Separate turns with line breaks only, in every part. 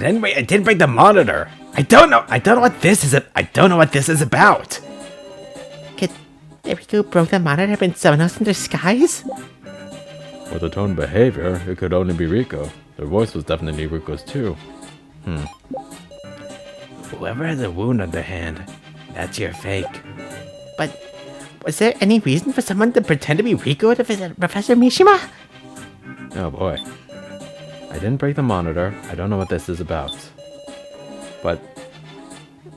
I didn't break the monitor. I don't know what this is. I don't know what this is about.
Could Rico broke the monitor have been someone else in disguise?
With the tone behavior, it could only be Rico. Their voice was definitely Rico's too.
Whoever has a wound on their hand, that's your fake.
But was there any reason for someone to pretend to be Rico to visit Professor Mishima?
Oh boy. I didn't break the monitor. I don't know what this is about. But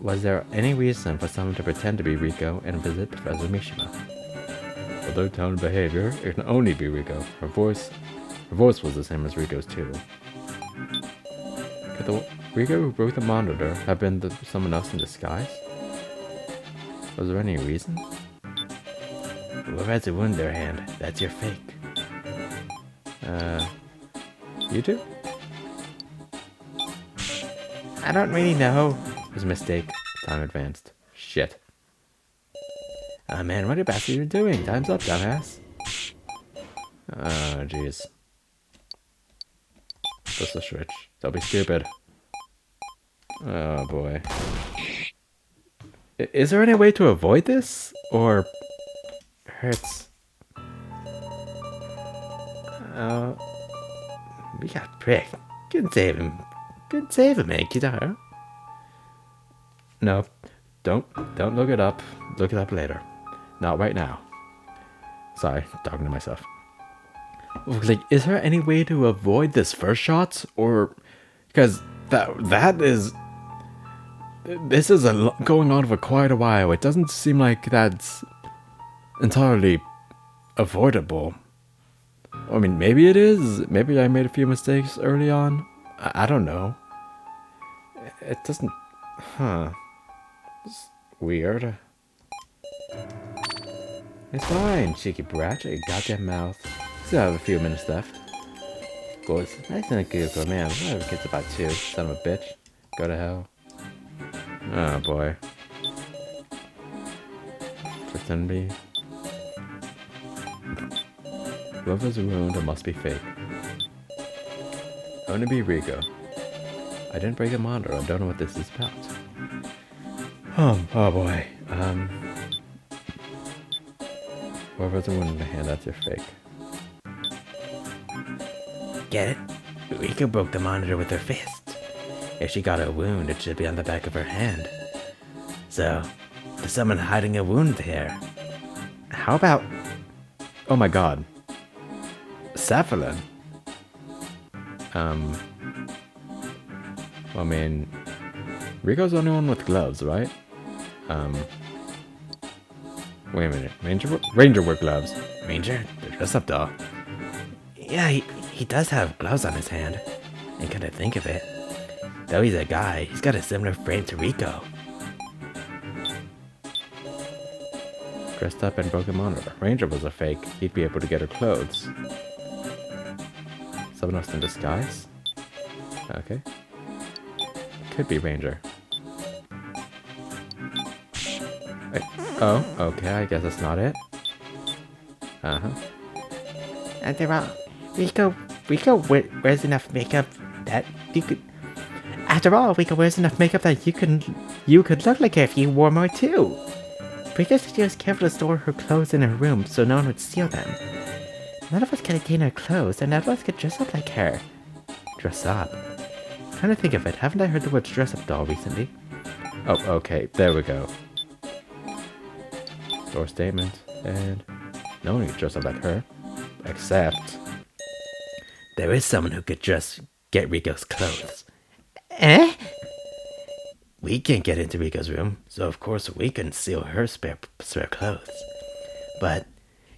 was there any reason for someone to pretend to be Rico and visit Professor Mishima? With their tone and behavior, it can only be Rico. Her voice was the same as Rico's too. Could the Rico who broke the monitor have been someone else in disguise? Was there any reason?
Whoever has a wound in their hand, that's your fake.
You two?
I don't really know.
It was a mistake. Time advanced. Shit.
Oh man, what about you doing? Time's up, dumbass.
Oh, jeez. Just a switch. Don't be stupid. Oh, boy. Is there any way to avoid this? Or... hurts?
We got prick. Couldn't save him. Couldn't save him, man. Kizaru.
No. Don't look it up. Look it up later. Not right now. Sorry, talking to myself. Like, is there any way to avoid this first shot? Or... because that is... this is going on for quite a while. It doesn't seem like that's entirely avoidable. I mean, maybe it is. Maybe I made a few mistakes early on. I don't know. It doesn't... huh. It's weird. It's fine, cheeky brat. Shut your goddamn mouth. Still have a few minutes left. Boys, nice and good, but man, whatever kid's about 2. Son of a bitch. Go to hell. Oh boy. Pretend be. Whoever's wound must be fake. Only be Rico. I didn't break the monitor. I don't know what this is about. Oh boy. Whoever's a wound in the hand, that's your fake.
Get it? Rico broke the monitor with her fist. If she got a wound, it should be on the back of her hand. So, there's someone hiding a wound there.
How about... oh my god. Cephalin? I mean... Rico's the only one with gloves, right? Wait a minute. Ranger wear gloves.
Ranger? The dress-up doll? Yeah, he does have gloves on his hand. And come to think of it, though he's a guy, he's got a similar frame to Rico.
Dressed up and broke the monitor. Ranger was a fake. He'd be able to get her clothes. Someone else in disguise? Okay. Could be Ranger. Wait. Oh, okay. I guess that's not it. Uh-huh.
After all, Rico wears enough makeup that you could... after all, Rico wears enough makeup that you could look like her if you wore more too. Rico said she was careful to store her clothes in her room so no one would steal them. None of us could attain her clothes, and none of us could dress up like her.
Dress up?
Trying to think of it, haven't I heard the word dress-up doll recently? Oh, okay, there we go. Door statement, and no one can dress up like her. Except...
there is someone who could get Rico's clothes.
Eh?
We can't get into Rico's room, so of course we can steal her spare clothes. But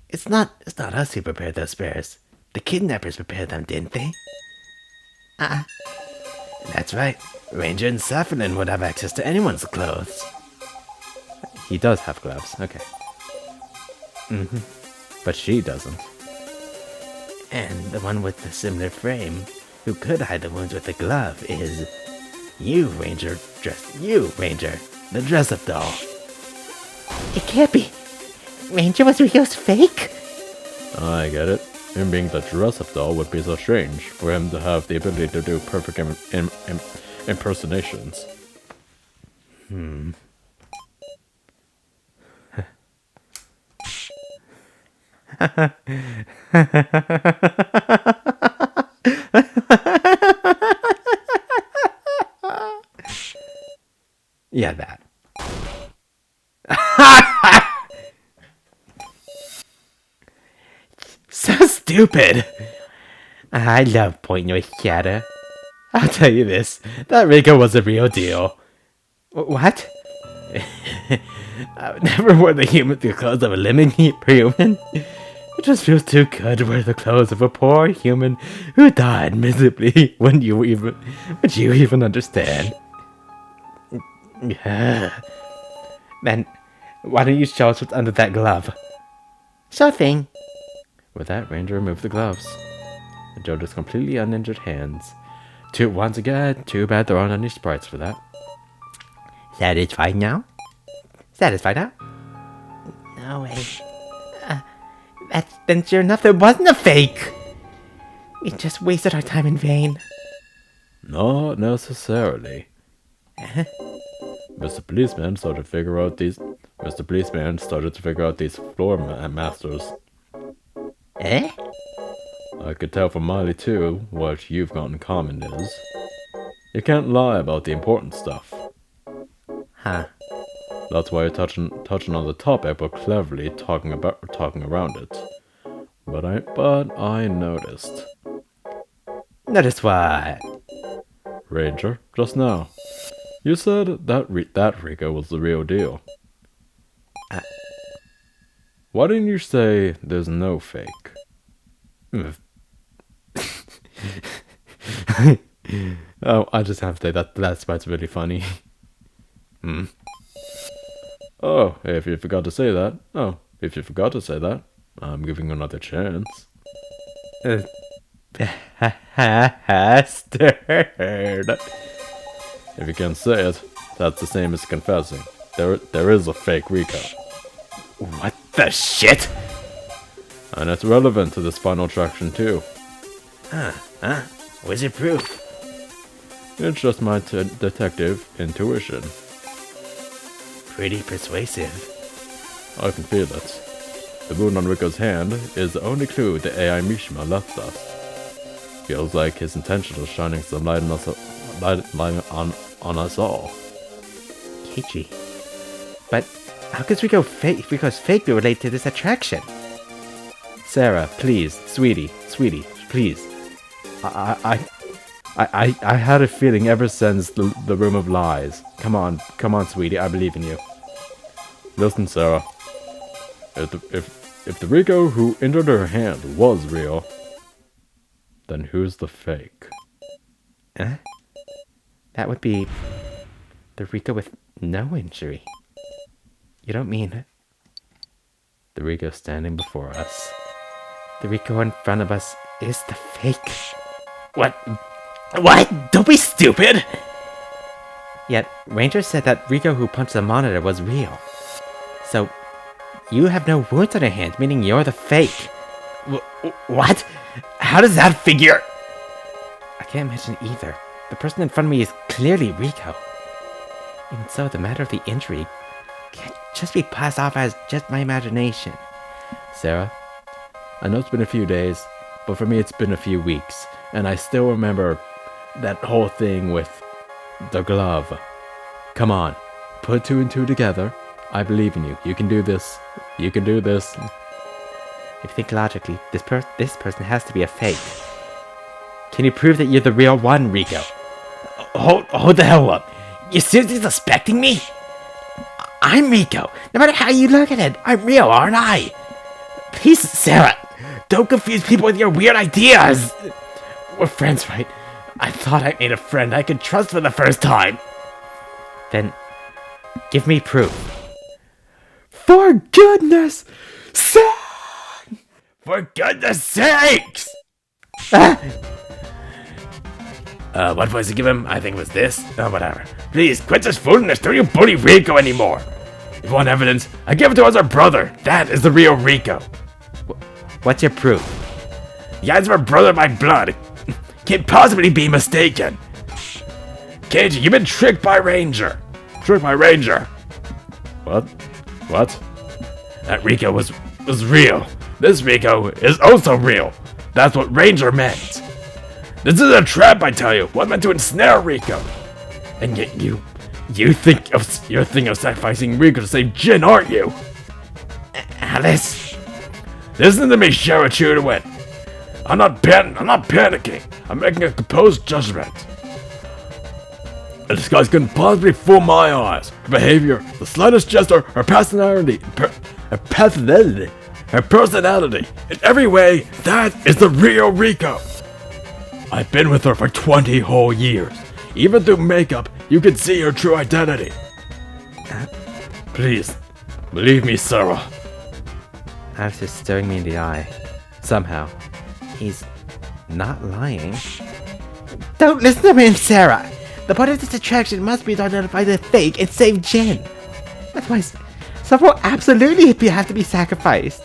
it's not us who prepared those spares. The kidnappers prepared them, didn't they? That's right. Ranger and Cephalin would have access to anyone's clothes.
He does have gloves, okay. But she doesn't.
And the one with the similar frame, who could hide the wounds with the glove, is you, Ranger, the dress-up doll.
It can't be. Ranger was Rico's fake?
I get it. Him being the dress-up doll would be so strange for him to have the ability to do perfect impersonations.
Yeah, that. So stupid. I love pointing your shadow. I'll tell you this, that Rico was a real deal. What? I would never wear the clothes of a living human. It just feels too good to wear the clothes of a poor human who died miserably. Wouldn't you even understand? Yeah. Then, why don't you show us what's under that glove?
Sure thing.
With that, Ranger removed the gloves and showed his completely uninjured hands. Once again, too bad there aren't any sprites for that.
Satisfied now? Satisfied now?
No way. Then sure enough, there wasn't a fake. We just wasted our time in vain.
Not necessarily. Mr. Policeman started to figure out these floor masters.
Eh?
I could tell from Miley too what you've got in common is you can't lie about the important stuff.
Huh.
That's why you're touching on the topic but cleverly talking around it. But I noticed.
Notice what?
Ranger, just now, you said that Rico was the real deal. Why didn't you say there's no fake?
Oh, I just have to say that part's really funny.
Oh, if you forgot to say that, I'm giving you another chance.
Bastard.
If you can't say it, that's the same as confessing. There is a fake Rico.
What the shit?
And it's relevant to this final attraction too.
Where's your proof?
It's just my detective intuition.
Pretty persuasive.
I can feel it. The wound on Rico's hand is the only clue the AI Mishima left us. Feels like his intention is shining some light on us all.
Keiichi. But how could Rico's fake be related to this attraction? Sarah, please, sweetie, please. I had a feeling ever since the Room of Lies. Come on, sweetie, I believe in you.
Listen, Sarah. If the Rico who injured her hand was real, then who's the fake?
That would be the Rico with no injury. You don't mean the Rico standing before us? The Rico in front of us is the fake. What? Don't be stupid! Yet, Ranger said that Rico who punched the monitor was real. So, you have no wounds on your hands, meaning you're the fake. What? How does that figure? I can't imagine either. The person in front of me is clearly Rico. Even so, the matter of the injury can't just be passed off as just my imagination. Sarah, I know it's been a few days, but for me it's been a few weeks, and I still remember that whole thing with the glove. Come on, put two and two together. I believe in you. You can do this. You can do this. If you think logically, this person has to be a fake. Can you prove that you're the real one, Rico? Hold the hell up. You seriously suspecting me? I'm Rico. No matter how you look at it, I'm real, aren't I? Please, Sarah, don't confuse people with your weird ideas. We're friends, right? I thought I made a friend I could trust for the first time. Then, give me proof. For goodness sake! For goodness sakes! What voice to give him? I think it was this. Oh, whatever. Please, quit this foolishness. Don't you bully Rico anymore. If you want evidence, I give it to us our brother. That is the real Rico. What's your proof? The eyes of our brother by blood. Can't possibly be mistaken.
Keiji, you've been tricked by Ranger. Tricked by Ranger. What? What? That Rico was real. This Rico is also real. That's what Ranger meant. This is a trap, I tell you. What meant to ensnare Rico? And yet you think of you're thinking of sacrificing Rico to save Jin, aren't you?
Alice!
Listen to me, Sharachu to win. I'm not panicking. I'm making a composed judgment. And this guy's couldn't possibly fool my eyes. Her behavior, the slightest gesture, her personality, her personality, in every way, that is the real Rico. I've been with her for 20 whole years. Even through makeup, you can see her true identity. Please, believe me, Sarah.
Alice is staring me in the eye. Somehow, he's not lying. Don't listen to him, Sarah! The point of this attraction must be to identify the fake and save Jin. That's why someone will absolutely have to be sacrificed.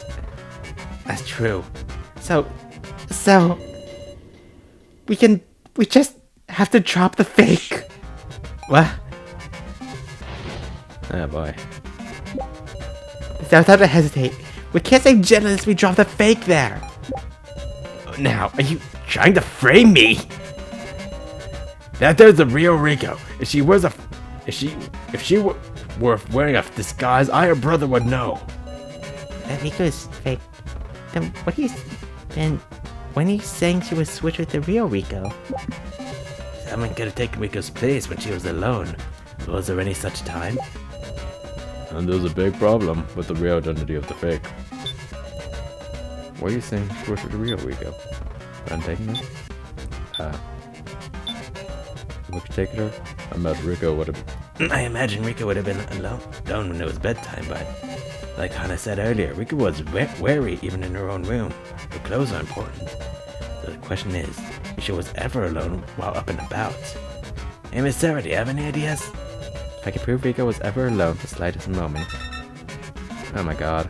That's true. So, we just have to drop the fake. What?
Oh boy.
There's time to hesitate. We can't save Jin unless we drop the fake there. Now, are you trying to frame me?
That there's the real Rico. If she were wearing a disguise, I, her brother, would know.
That Rico is fake. Then when he's saying she was switched with the real Rico?
Someone could have taken Rico's place when she was alone. Was there any such time?
And there's a big problem with the real identity of the fake. What are you saying? She was with the real Rico. I'm taking it? Look, taking her? I met Rico would have.
I imagine Rico would have been alone when it was bedtime, but like Hana said earlier, Rico was wary even in her own room. Her clothes are important. So the question is, if she was ever alone while up and about. Hey, Miss Sarah, do you have any ideas?
If I could prove Rico was ever alone for the slightest moment. Oh my god.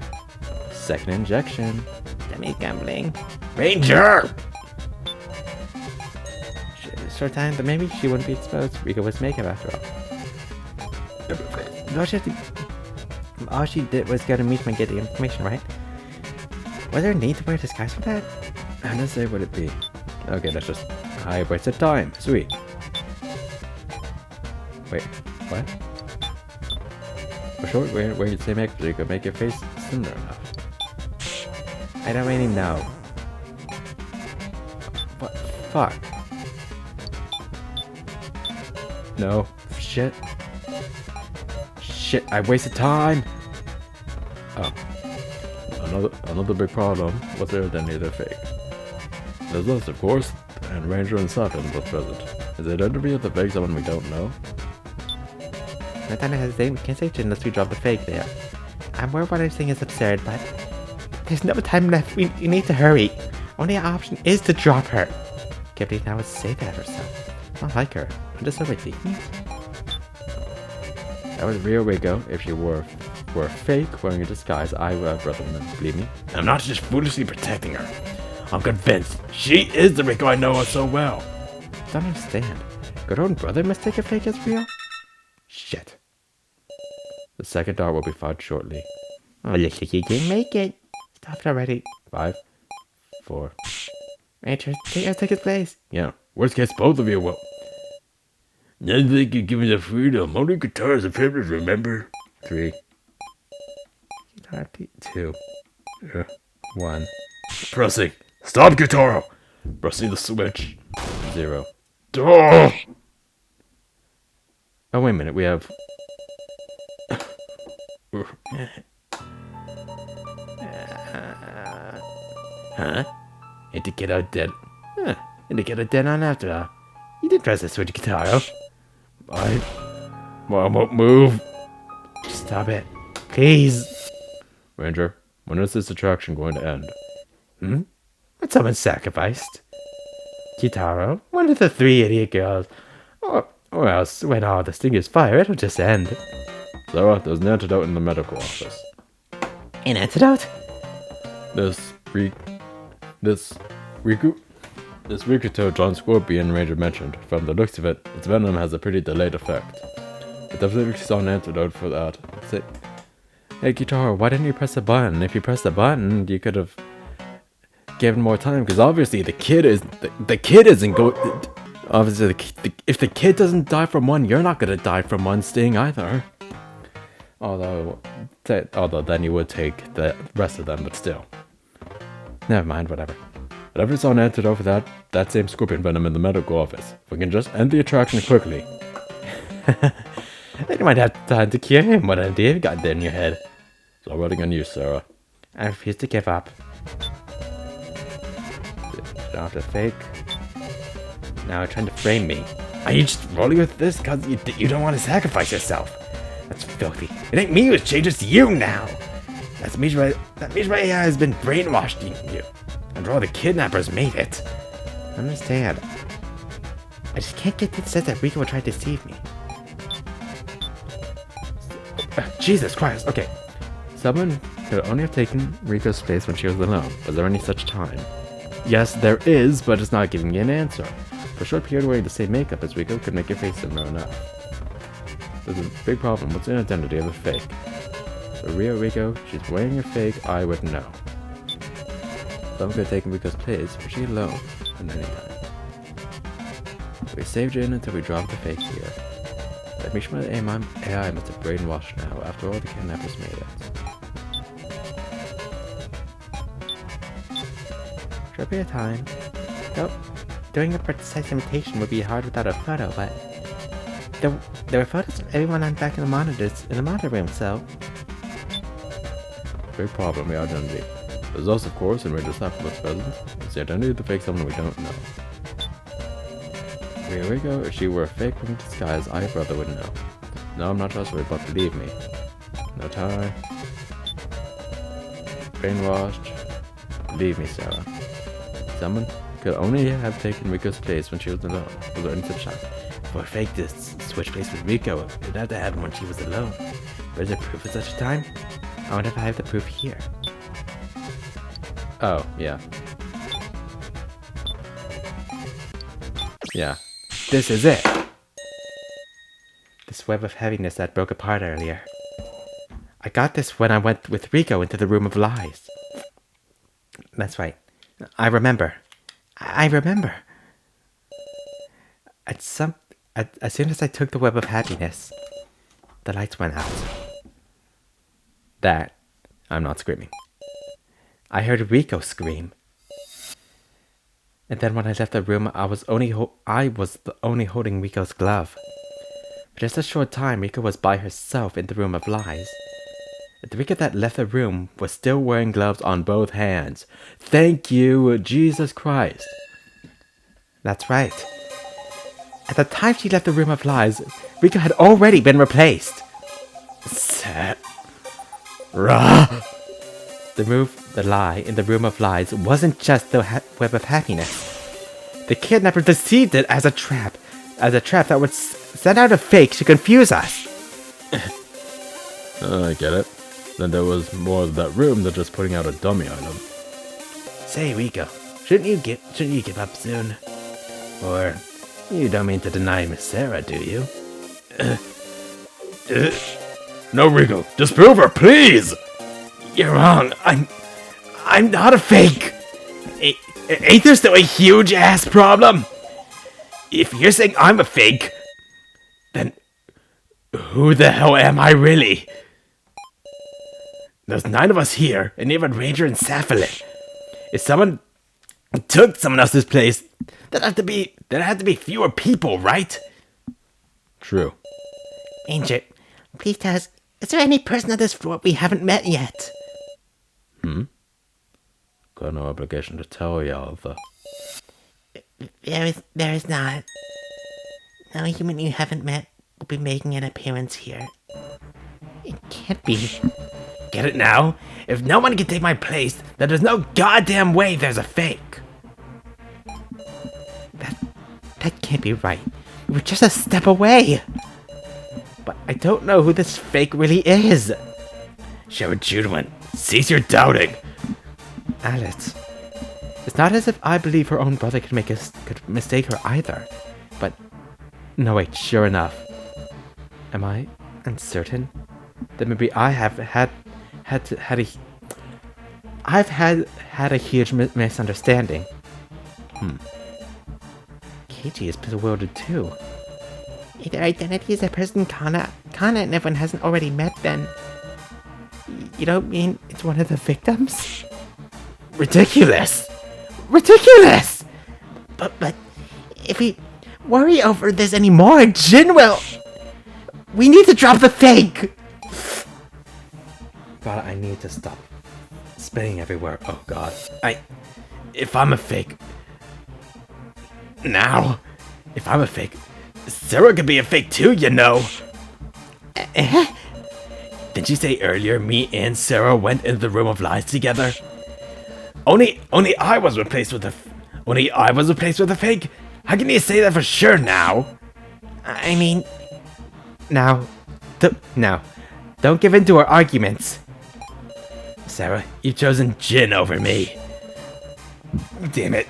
Second injection. Dummy gambling.
Ranger!
Short time, but maybe she wouldn't be exposed. Rico was makeup after all. All she did was go to meet him and get the information, right? Was there a need to wear a disguise for that?
How to say would it be? Okay, that's just high wasted time. Sweet. Wait, what? A short way where you'd say makeup so you could make your face similar enough.
I don't really know.
What? Fuck. No. Shit. Shit, I wasted time! Oh. Another big problem. What's their identity they're fake? There's us, of course, and Ranger and Saturn both present. Is the identity of the fake someone we don't know?
No time to hesitate, we can't save Jin unless we drop the fake there. I'm worried what I'm saying is absurd, but there's no time left. We need to hurry. Only option is to drop her. Can't believe now would say that herself. Not like her. I'm just overthinking it.
That was real Rico. If she were fake, wearing a disguise, I would have rather than believe me.
I'm not just foolishly protecting her. I'm convinced she is the Rico I know her so well.
Don't understand. Could her own brother mistake a fake as real? Shit.
The second dart will be fired shortly.
Oh, looks like you didn't make it. Stop it already.
5, 4.
Ranger, take his place.
Yeah. Worst case, both of you will.
Nothing could give me the freedom. Only guitars and papers, remember?
3, 2, 1.
Pressing. Stop, Guitaro! Pressing the switch.
0.
Oh!
Oh, wait a minute. We have.
Huh? Indicator dead. Huh. Indicator dead on after all. You did press the switch, Guitaro.
I won't move.
Stop it. Please.
Ranger, when is this attraction going to end?
When someone sacrificed. Guitaro, one of the 3 idiot girls. Or else, when all the sting is fire, it'll just end.
Sarah, there's an antidote in the medical office.
An antidote?
This Riku This Rikuto John Scorpion Ranger mentioned. From the looks of it, its venom has a pretty delayed effect. But definitely saw an antidote for that. Say, hey Kitaro, why didn't you press the button? If you pressed the button, you could have given more time. Because obviously the kid isn't going. Obviously, if the kid doesn't die from one, you're not gonna die from one sting either. Although then you would take the rest of them, but still. Never mind, whatever. Whatever saw an antidote for that same scorpion venom in the medical office. If we can just end the attraction quickly.
Then you might have time to cure him. What idea you've got there in your head?
It's all running on you, Sarah.
I refuse to give up. You don't have to fake. Now you're trying to frame me. Are you just rolling with this because you don't want to sacrifice yourself? That's filthy. It ain't me who's changed, it's you now. That means my AI has been brainwashed you. And all the kidnappers made it. I understand. I just can't get this sense that Rika will try to deceive me. Jesus Christ, okay.
Someone could only have taken Riko's place when she was alone. Was there any such time? Yes, there is, but it's not giving me an answer. For a short period wearing the same makeup as Riko could make your face similar enough. There's a big problem. What's the identity of a fake? For real Riko, she's wearing a fake, I would know. Someone could have taken Riko's place, was she alone? At any time. We saved Jin until we dropped the fake here. That Mishima AI must have brainwashed now, after all the kidnappers made it.
Short period of time. Nope. Doing a precise imitation would be hard without a photo, but there were photos of everyone on back in the monitors in the monitor room, so
Big problem, the identity. There's us, of course, and Ranger Sapphires present. It's the identity of the fake someone we don't know. Here we go. If she were a fake from disguise, I brother would know. No, I'm not trustworthy, but believe me. No tie. Brainwashed. Believe me, Sarah. Someone could only have taken Riko's place when she was alone. Was there any such time?
for a fake to switch place with Riko, it'd have to happen when she was alone. But is there proof of such a time? I wonder if I have the proof here.
Oh, yeah. Yeah.
This is it! This web of heaviness that broke apart earlier. I got this when I went with Riko into the Room of Lies. That's right. I remember. I remember. As soon as I took the web of happiness, the lights went out.
That, I'm not screaming.
I heard Riko scream. And then when I left the room, I was only holding Riko's glove. For just a short time, Riko was by herself in the Room of Lies. The Riko that left the room was still wearing gloves on both hands. Thank you, Jesus Christ. That's right. At the time she left the Room of Lies, Riko had already been replaced. Sarah. The lie in the Room of Lies wasn't just the web of happiness. The kidnapper deceived it as a trap that would send out a fake to confuse us.
I get it. Then there was more of that room than just putting out a dummy item.
Say, Riko, shouldn't you give up soon? Or you don't mean to deny Miss Sarah, do you?
No, Riko, disprove her, please!
You're wrong. I'm not a fake. Ain't there still a huge ass problem? If you're saying I'm a fake, then who the hell am I really? There's 9 of us here, and even Ranger and Sapphire. If someone took someone else's place, there'd have to be fewer people, right?
True.
Ranger, please tell us, is there any person on this floor we haven't met yet?
Got no obligation to tell y'all the...
There is not. No human you haven't met will be making an appearance here. It can't be. Get it now? If no one can take my place, then there's no goddamn way there's a fake. That can't be right. We were just a step away. But I don't know who this fake really is. Sheriff Judeman, cease your doubting. Alice, It's not as if I believe her own brother could mistake her either. But no, wait. Sure enough, am I uncertain that maybe I have I've had a huge misunderstanding. Keiji is bewildered too. If their identity is a person Kana and everyone hasn't already met, then you don't mean it's one of the victims?
Ridiculous!
Ridiculous! But if we worry over this anymore, Jin will. We need to drop the fake.
God, I need to stop spitting everywhere. Oh God.
If I'm a fake... Now, if I'm a fake, Sarah could be a fake too, you know. Didn't you say earlier me and Sarah went into the room of lies together? Only I was replaced with a fake. How can you say that for sure now?
I mean, now, don't give in to our arguments.
Sarah, you've chosen Jin over me. Damn it.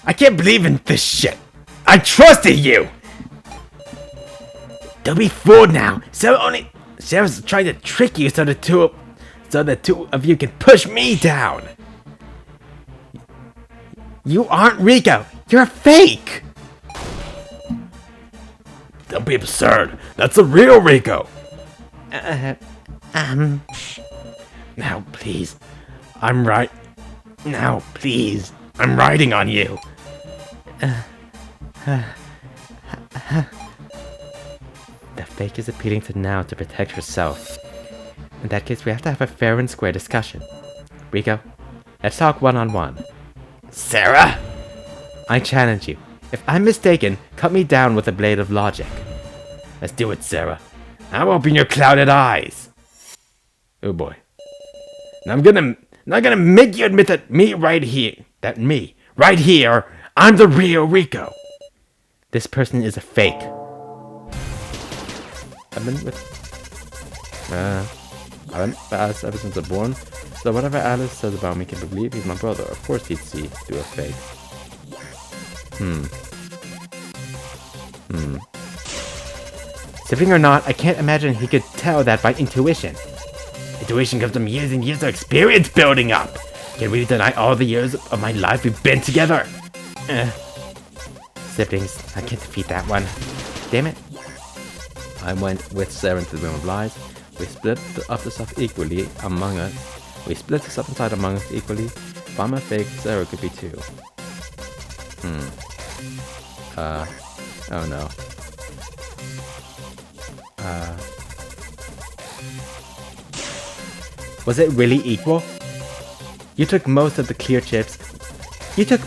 I can't believe in this shit. I trusted you. Don't be fooled now. Sarah's trying to trick you so the two of you can push me down. You aren't Rico. You're a fake. Don't be absurd. That's the real Rico. Now, please. I'm right. Now, please. I'm riding on you.
The fake is appealing to Now to protect herself. In that case, we have to have a fair and square discussion. Rico, let's talk one-on-one.
Sarah?
I challenge you. If I'm mistaken, cut me down with a blade of logic.
Let's do it, Sarah. I'll open your clouded eyes.
Oh boy.
And I'm gonna make you admit that right here, I'm the real Rico.
This person is a fake.
I've been with Alice ever since I'm born, so whatever Alice says about me can believe he's my brother. Of course he'd see through a fake.
Sibling or not, I can't imagine he could tell that by intuition.
Intuition comes from years and years of experience building up. Can we deny all the years of my life we've been together?
Siblings, I can't defeat that one. Damn it.
I went with Sarah into the room of lies. We split up the stuff equally among us. We split the stuff inside among us equally. If I'm a fake, Sarah could be too. Oh no.
Was it really equal? You took most of the clear chips. We got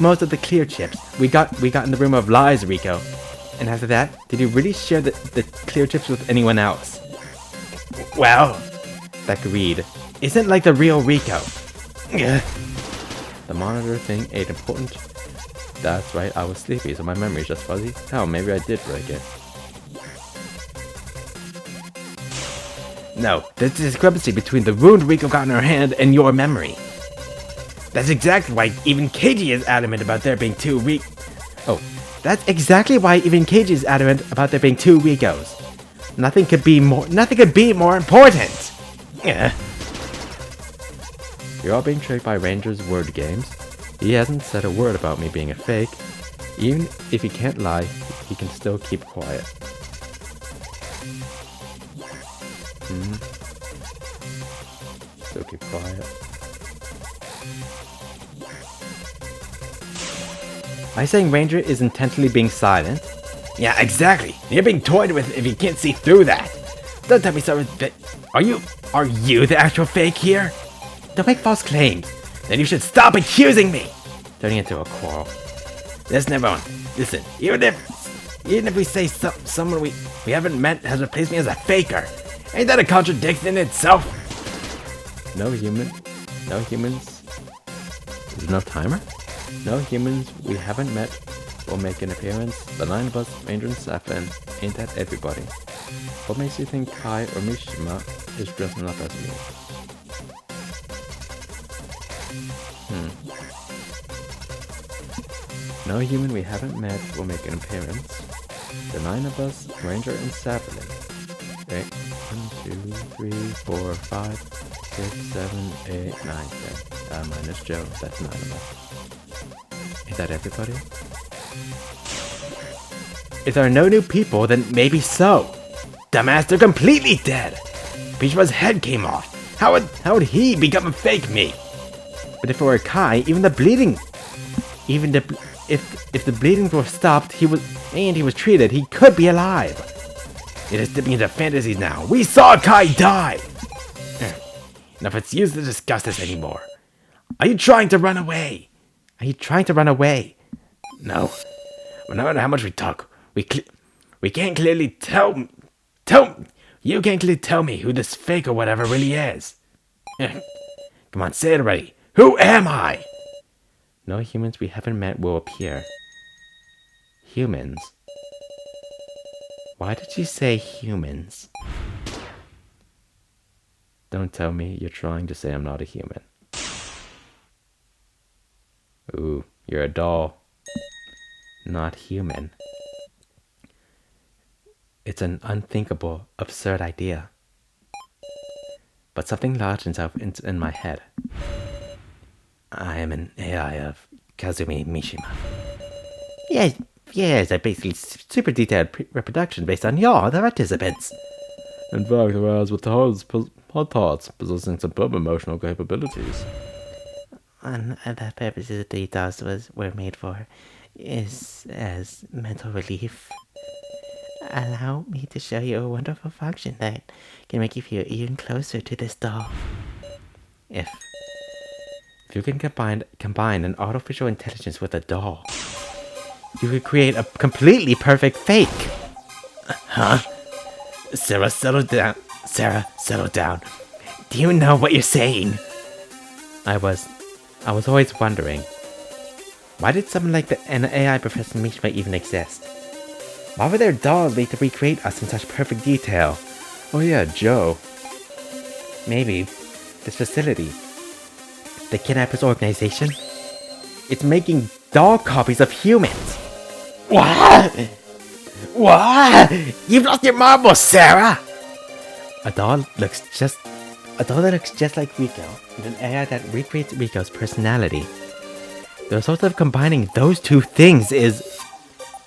in the room of lies, Rico. And after that, did you really share the clear chips with anyone else?
Well,
That greed isn't like the real Rico.
The monitor thing ain't important. That's right, I was sleepy, so my memory's just fuzzy. Hell, maybe I did break it.
no, there's a discrepancy between the wound Rico got in her hand and your memory. That's exactly why even Keiji is adamant about there being two
That's exactly why even Keiji is adamant about there being two Ricos. Nothing could be more important.
You're all being tricked by Ranger's word games. He hasn't said a word about me being a fake. Even if he can't lie, he can still keep quiet. Still keep quiet.
Are you saying Ranger is intentionally being silent?
Yeah, exactly. You're being toyed with if you can't see through that. Don't tell me something that... Are you the actual fake here?
Don't make false claims.
Then you should stop accusing me.
Turning into a quarrel.
Listen, everyone. Listen, even if we say someone we haven't met has replaced me as a faker, ain't that a contradiction in itself?
No humans. There's no timer? No humans we haven't met will make an appearance. The 9 of us, Ranger and Sapphin, ain't that everybody? What makes you think Kai or Mishima is dressing up as me? No human we haven't met will make an appearance. The 9 of us, Ranger and Sapling. Right? 1, 2, 3, 4, 5, 6, 7, 8, 9, 10. Minus Joe, that's 9 of us. Is that everybody?
If there are no new people, then maybe so. Dumbass, they're completely dead. Bishima's head came off. How would he become a fake me? But if it were Kai, even the bleeding, if the bleeding were stopped, he was treated, he could be alive. It is dipping into fantasies now. We saw Kai die. Enough, it's useless to discuss this anymore. Are you trying to run away? Are you trying to run away? No. Well, no matter how much we talk, we can't clearly tell. You can't clearly tell me who this fake or whatever really is. Come on, say it already. Who am I?
No humans we haven't met will appear. Humans? Why did you say humans? Don't tell me you're trying to say I'm not a human. Ooh, you're a doll. Not human. It's an unthinkable, absurd idea. But something lodged itself in my head. I am an AI of Kazumi Mishima. Yes, I basically super detailed reproduction based on y'all, the participants.
In fact, whereas with hot thoughts possessing superb emotional capabilities.
One of the purposes the dolls were made for is as mental relief. Allow me to show you a wonderful function that can make you feel even closer to this doll.
If you can combine an artificial intelligence with a doll, you could create a completely perfect fake.
Huh? Sarah, settle down. Sarah, settle down. Do you know what you're saying?
I was always wondering, why did someone like an AI Professor Mishima even exist? Why were there dolls made to recreate us in such perfect detail? Oh yeah, Joe. Maybe this facility, the Kidnappers Organization, it's making doll copies of humans.
What? What? You've lost your marbles, Sarah!
A doll that looks just like Rico, and an AI that recreates Rico's personality. The result of combining those two things is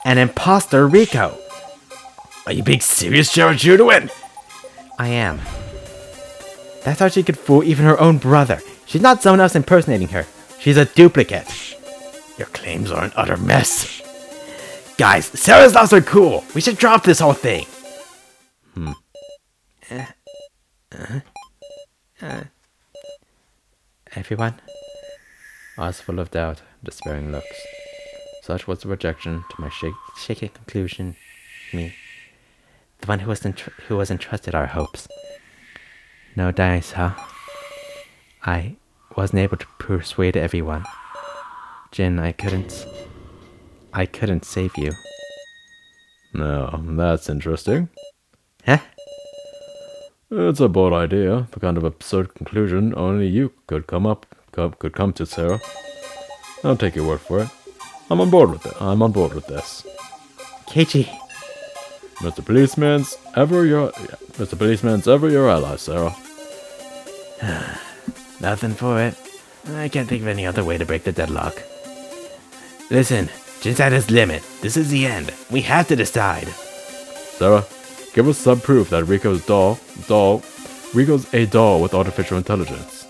an imposter Rico.
Are you being serious, Sarah Judewan?
I am. That's how she could fool even her own brother. She's not someone else impersonating her. She's a duplicate.
Your claims are an utter mess. Guys, Sarah's lost her cool. We should drop this whole thing.
Everyone? Eyes full of doubt, despairing looks. Such was the rejection to my shaky conclusion. Me, the one who was entrusted our hopes. No dice, huh? I wasn't able to persuade everyone. Jin, I couldn't save you.
Now, that's interesting.
Huh?
It's a bold idea, the kind of absurd conclusion only you could come to, Sarah. I'll take your word for it. I'm on board with it. I'm on board with this.
Keiichi.
Mr. Policeman's ever your ally, Sarah.
Nothing for it. I can't think of any other way to break the deadlock. Listen, Jin's at his limit. This is the end. We have to decide.
Sarah, give us some proof that Rico's a doll with artificial intelligence.